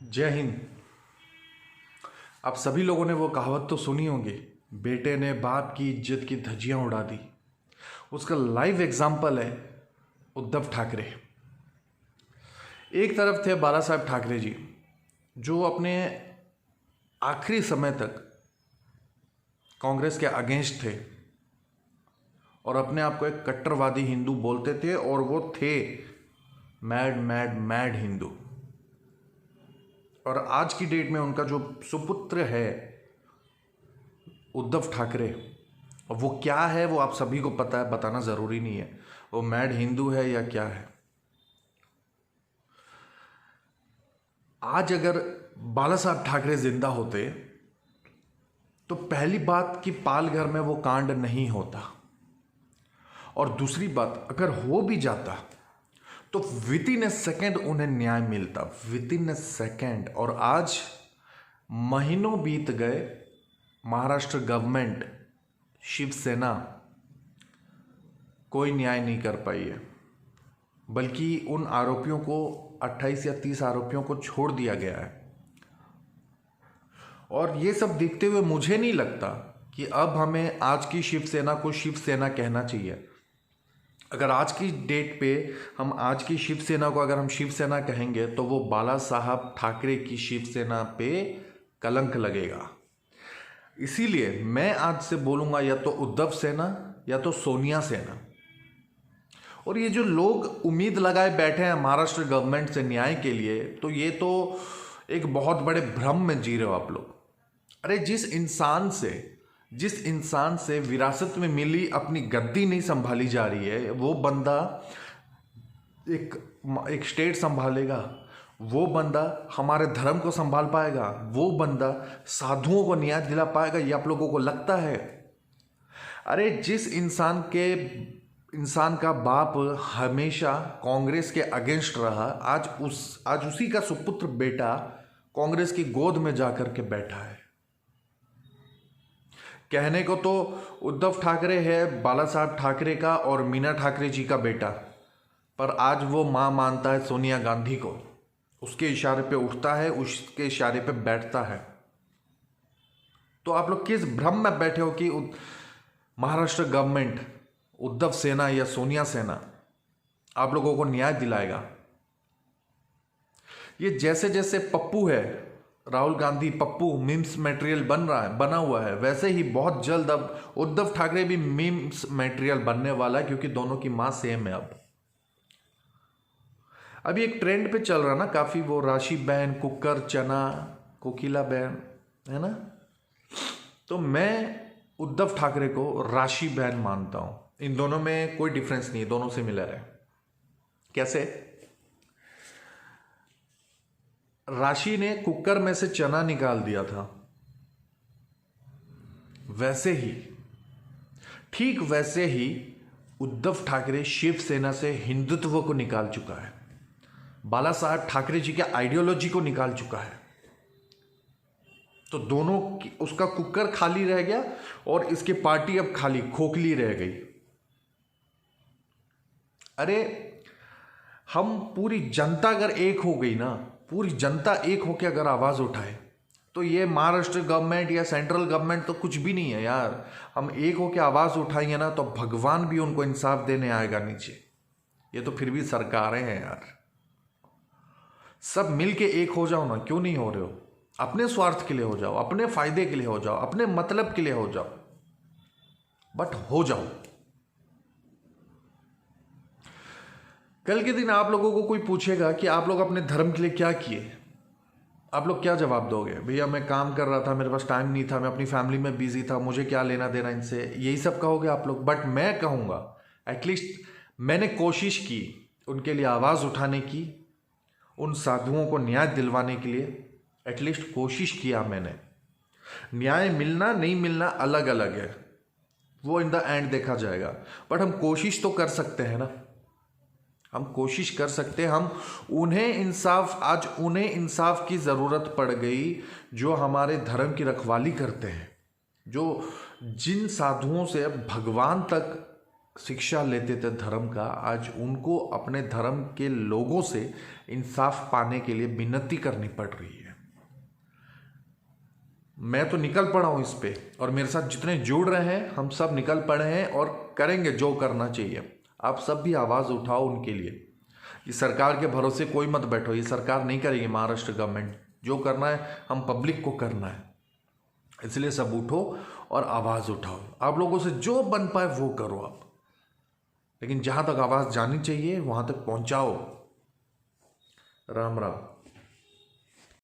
जय हिंद। आप सभी लोगों ने वो कहावत तो सुनी होगी, बेटे ने बाप की इज्जत की धज्जियां उड़ा दी। उसका लाइव एग्जाम्पल है उद्धव ठाकरे। एक तरफ थे बाला साहब ठाकरे जी, जो अपने आखिरी समय तक कांग्रेस के अगेंस्ट थे और अपने आप को एक कट्टरवादी हिंदू बोलते थे, और वो थे मैड मैड मैड हिंदू। और आज की डेट में उनका जो सुपुत्र है उद्धव ठाकरे, वो क्या है वो आप सभी को पता है, बताना ज़रूरी नहीं है वो मैड हिंदू है या क्या है। आज अगर बाला साहब ठाकरे जिंदा होते तो पहली बात कि पालघर में वो कांड नहीं होता, और दूसरी बात अगर हो भी जाता तो विद इन ए सेकेंड उन्हें न्याय मिलता, विद इन ए सेकेंड। और आज महीनों बीत गए, महाराष्ट्र गवर्नमेंट, शिवसेना कोई न्याय नहीं कर पाई है, बल्कि उन आरोपियों को 28 या 30 आरोपियों को छोड़ दिया गया है। और ये सब देखते हुए मुझे नहीं लगता कि अब हमें आज की शिवसेना को शिवसेना कहना चाहिए। अगर आज की डेट पे हम आज की शिवसेना को अगर हम शिवसेना कहेंगे तो वो बाला साहब ठाकरे की शिवसेना पे कलंक लगेगा। इसीलिए मैं आज से बोलूँगा या तो उद्धव सेना या तो सोनिया सेना। और ये जो लोग उम्मीद लगाए बैठे हैं महाराष्ट्र गवर्नमेंट से न्याय के लिए, तो ये तो एक बहुत बड़े भ्रम में जी रहे हो आप लोग। अरे जिस इंसान से विरासत में मिली अपनी गद्दी नहीं संभाली जा रही है, वो बंदा एक स्टेट संभालेगा, वो बंदा हमारे धर्म को संभाल पाएगा, वो बंदा साधुओं को न्याय दिला पाएगा, ये आप लोगों को लगता है? अरे जिस इंसान का बाप हमेशा कांग्रेस के अगेंस्ट रहा, आज उसी का सुपुत्र बेटा कांग्रेस की गोद में जाकर के बैठा है। कहने को तो उद्धव ठाकरे है बाला साहब ठाकरे का और मीना ठाकरे जी का बेटा, पर आज वो मां मानता है सोनिया गांधी को। उसके इशारे पे उठता है, उसके इशारे पे बैठता है। तो आप लोग किस भ्रम में बैठे हो कि महाराष्ट्र गवर्नमेंट, उद्धव सेना या सोनिया सेना आप लोगों को न्याय दिलाएगा? ये जैसे जैसे पप्पू है, राहुल गांधी पप्पू मीम्स मटेरियल बना हुआ है, वैसे ही बहुत जल्द अब उद्धव ठाकरे भी मीम्स मटेरियल बनने वाला है, क्योंकि दोनों की मां सेम है। अभी एक ट्रेंड पे चल रहा ना काफी, वो राशि बहन, कुकर चना, कोकिला बहन, है ना? तो मैं उद्धव ठाकरे को राशि बहन मानता हूं। इन दोनों में कोई डिफरेंस नहीं है, दोनों से मिला है। कैसे? राशि ने कुकर में से चना निकाल दिया था, ठीक वैसे ही उद्धव ठाकरे शिवसेना से हिंदुत्व को निकाल चुका है, बाला साहब ठाकरे जी के आइडियोलॉजी को निकाल चुका है। तो दोनों उसका कुकर खाली रह गया और इसकी पार्टी अब खाली खोखली रह गई। अरे हम पूरी जनता अगर एक हो गई ना, पूरी जनता एक होकर अगर आवाज उठाए, तो ये महाराष्ट्र गवर्नमेंट या सेंट्रल गवर्नमेंट तो कुछ भी नहीं है यार। हम एक होकर आवाज उठाएंगे ना तो भगवान भी उनको इंसाफ देने आएगा नीचे। ये तो फिर भी सरकारें हैं यार। सब मिलके एक हो जाओ ना, क्यों नहीं हो रहे हो? अपने स्वार्थ के लिए हो जाओ, अपने फायदे के लिए हो जाओ, अपने मतलब के लिए हो जाओ, बट हो जाओ। कल के दिन आप लोगों को कोई पूछेगा कि आप लोग अपने धर्म के लिए क्या किए, आप लोग क्या जवाब दोगे? भैया मैं काम कर रहा था, मेरे पास टाइम नहीं था, मैं अपनी फैमिली में बिजी था, मुझे क्या लेना देना इनसे, यही सब कहोगे आप लोग। बट मैं कहूँगा एटलीस्ट मैंने कोशिश की उनके लिए आवाज़ उठाने की, उन साधुओं को न्याय दिलवाने के लिए एटलीस्ट कोशिश किया मैंने। न्याय मिलना नहीं मिलना अलग अलग है, वो इन द एंड देखा जाएगा, बट हम कोशिश तो कर सकते हैं ना, हम कोशिश कर सकते हैं। हम आज उन्हें इंसाफ की ज़रूरत पड़ गई जो हमारे धर्म की रखवाली करते हैं, जिन साधुओं से भगवान तक शिक्षा लेते थे धर्म का, आज उनको अपने धर्म के लोगों से इंसाफ पाने के लिए विनती करनी पड़ रही है। मैं तो निकल पड़ा हूं इस पे, और मेरे साथ जितने जुड़ रहे हैं हम सब निकल पड़े हैं और करेंगे जो करना चाहिए। आप सब भी आवाज़ उठाओ उनके लिए। ये सरकार के भरोसे कोई मत बैठो, ये सरकार नहीं करेगी, महाराष्ट्र गवर्नमेंट। जो करना है हम पब्लिक को करना है, इसलिए सब उठो और आवाज़ उठाओ। आप लोगों से जो बन पाए वो करो आप, लेकिन जहाँ तक आवाज़ जानी चाहिए वहाँ तक पहुँचाओ। राम राम।